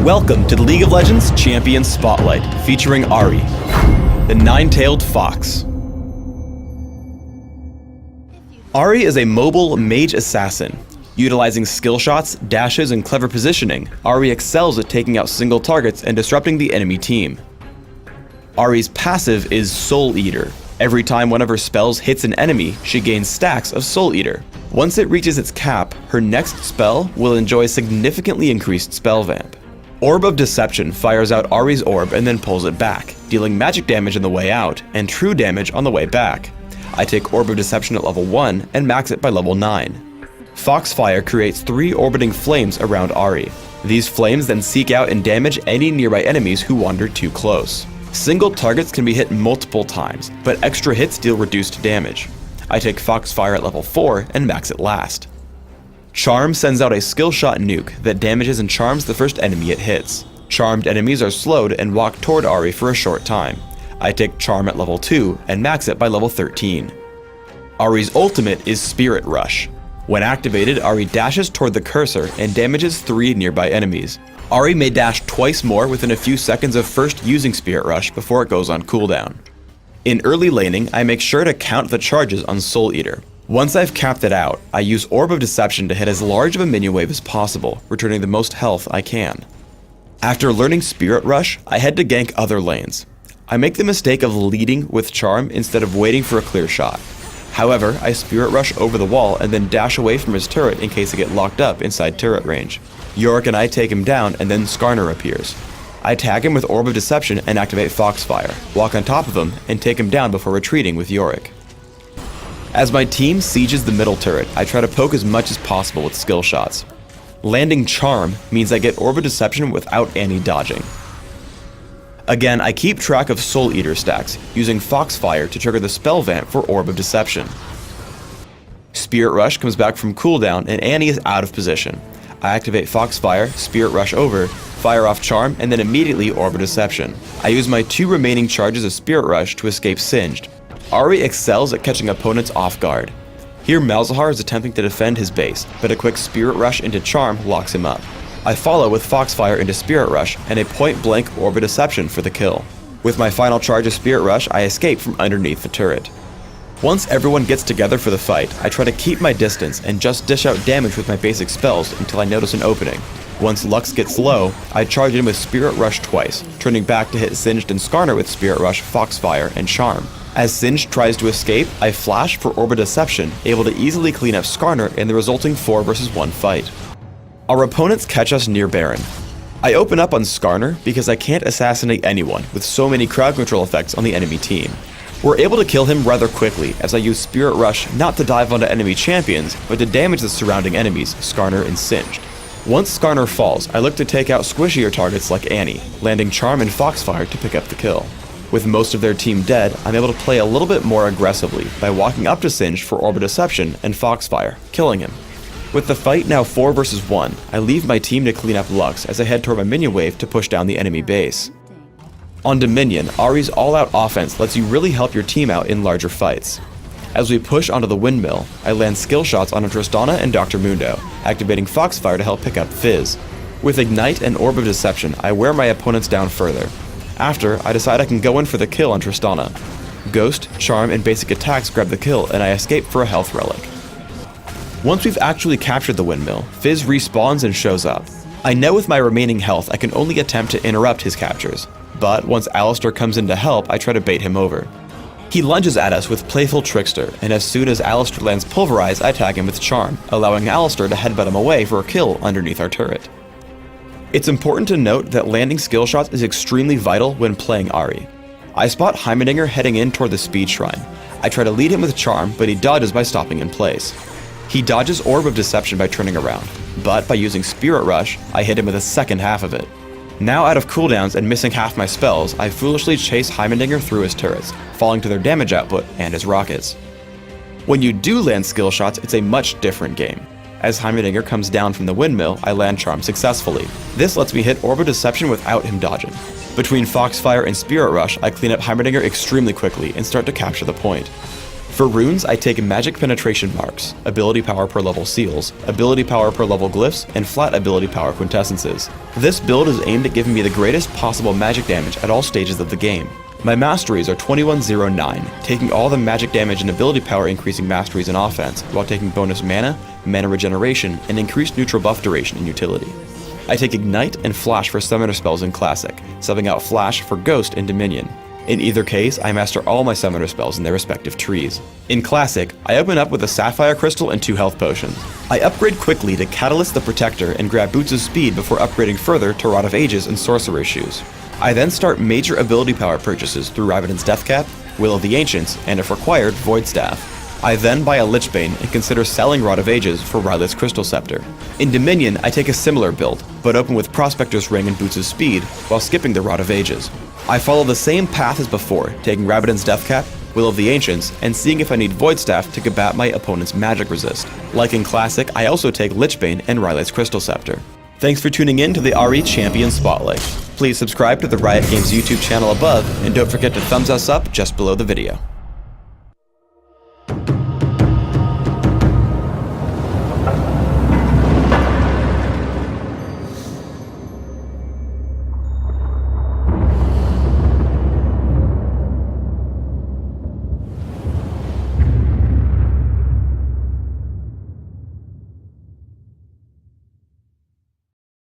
Welcome to the League of Legends Champion Spotlight, featuring Ahri, the nine-tailed fox. Ahri is a mobile mage assassin. Utilizing skill shots, dashes, and clever positioning, Ahri excels at taking out single targets and disrupting the enemy team. Ahri's passive is Soul Eater. Every time one of her spells hits an enemy, she gains stacks of Soul Eater. Once it reaches its cap, her next spell will enjoy significantly increased spell vamp. Orb of Deception fires out Ahri's orb and then pulls it back, dealing magic damage on the way out and true damage on the way back. I take Orb of Deception at level 1 and max it by level 9. Foxfire creates 3 orbiting flames around Ahri. These flames then seek out and damage any nearby enemies who wander too close. Single targets can be hit multiple times, but extra hits deal reduced damage. I take Foxfire at level 4 and max it last. Charm sends out a skill shot nuke that damages and charms the first enemy it hits. Charmed enemies are slowed and walk toward Ahri for a short time. I take Charm at level 2 and max it by level 13. Ahri's ultimate is Spirit Rush. When activated, Ahri dashes toward the cursor and damages 3 nearby enemies. Ahri may dash twice more within a few seconds of first using Spirit Rush before it goes on cooldown. In early laning, I make sure to count the charges on Soul Eater. Once I've capped it out, I use Orb of Deception to hit as large of a minion wave as possible, returning the most health I can. After learning Spirit Rush, I head to gank other lanes. I make the mistake of leading with Charm instead of waiting for a clear shot. However, I Spirit Rush over the wall and then dash away from his turret in case I get locked up inside turret range. Yorick and I take him down and then Skarner appears. I tag him with Orb of Deception and activate Foxfire, walk on top of him, and take him down before retreating with Yorick. As my team sieges the middle turret, I try to poke as much as possible with skill shots. Landing Charm means I get Orb of Deception without any dodging. Again, I keep track of Soul Eater stacks, using Foxfire to trigger the spell vamp for Orb of Deception. Spirit Rush comes back from cooldown and Annie is out of position. I activate Foxfire, Spirit Rush over, fire off Charm, and then immediately Orb of Deception. I use my 2 remaining charges of Spirit Rush to escape Singed. Ahri excels at catching opponents off guard. Here Malzahar is attempting to defend his base, but a quick Spirit Rush into Charm locks him up. I follow with Foxfire into Spirit Rush and a point-blank Orb of Deception for the kill. With my final charge of Spirit Rush, I escape from underneath the turret. Once everyone gets together for the fight, I try to keep my distance and just dish out damage with my basic spells until I notice an opening. Once Lux gets low, I charge in with Spirit Rush twice, turning back to hit Singed and Skarner with Spirit Rush, Foxfire, and Charm. As Singed tries to escape, I flash for Orb of Deception, able to easily clean up Skarner in the resulting 4 versus 1 fight. Our opponents catch us near Baron. I open up on Skarner because I can't assassinate anyone with so many crowd control effects on the enemy team. We're able to kill him rather quickly as I use Spirit Rush not to dive onto enemy champions, but to damage the surrounding enemies, Skarner and Singed. Once Skarner falls, I look to take out squishier targets like Annie, landing Charm and Foxfire to pick up the kill. With most of their team dead, I'm able to play a little bit more aggressively by walking up to Singed for Orb of Deception and Foxfire, killing him. With the fight now 4 versus 1, I leave my team to clean up Lux as I head toward my minion wave to push down the enemy base. On Dominion, Ahri's all-out offense lets you really help your team out in larger fights. As we push onto the windmill, I land skill shots on Tristana and Dr. Mundo, activating Foxfire to help pick up Fizz. With Ignite and Orb of Deception, I wear my opponents down further. After, I decide I can go in for the kill on Tristana. Ghost, Charm, and basic attacks grab the kill, and I escape for a health relic. Once we've actually captured the windmill, Fizz respawns and shows up. I know with my remaining health I can only attempt to interrupt his captures, but once Alistar comes in to help, I try to bait him over. He lunges at us with Playful Trickster, and as soon as Alistar lands Pulverize, I tag him with Charm, allowing Alistar to headbutt him away for a kill underneath our turret. It's important to note that landing skill shots is extremely vital when playing Ahri. I spot Heimerdinger heading in toward the Speed Shrine. I try to lead him with Charm, but he dodges by stopping in place. He dodges Orb of Deception by turning around, but by using Spirit Rush, I hit him with a second half of it. Now out of cooldowns and missing half my spells, I foolishly chase Heimerdinger through his turrets, falling to their damage output and his rockets. When you do land skill shots, it's a much different game. As Heimerdinger comes down from the windmill, I land Charm successfully. This lets me hit Orb of Deception without him dodging. Between Foxfire and Spirit Rush, I clean up Heimerdinger extremely quickly and start to capture the point. For runes, I take magic penetration marks, ability power per level seals, ability power per level glyphs, and flat ability power quintessences. This build is aimed at giving me the greatest possible magic damage at all stages of the game. My masteries are 2109, taking all the magic damage and ability power increasing masteries in offense, while taking bonus mana regeneration, and increased neutral buff duration in utility. I take Ignite and Flash for summoner spells in Classic, subbing out Flash for Ghost in Dominion. In either case, I master all my summoner spells in their respective trees. In Classic, I open up with a Sapphire Crystal and 2 health potions. I upgrade quickly to Catalyst the Protector and grab Boots of Speed before upgrading further to Rod of Ages and Sorcerer's Shoes. I then start major ability power purchases through Rabadon's Deathcap, Will of the Ancients, and if required, Void Staff. I then buy a Lichbane and consider selling Rod of Ages for Rylith's Crystal Scepter. In Dominion, I take a similar build, but open with Prospector's Ring and Boots of Speed while skipping the Rod of Ages. I follow the same path as before, taking Rabadon's Deathcap, Will of the Ancients, and seeing if I need Void Staff to combat my opponent's magic resist. Like in Classic, I also take Lichbane and Rylith's Crystal Scepter. Thanks for tuning in to the Ahri Champion Spotlight. Please subscribe to the Riot Games YouTube channel above, and don't forget to thumbs us up just below the video.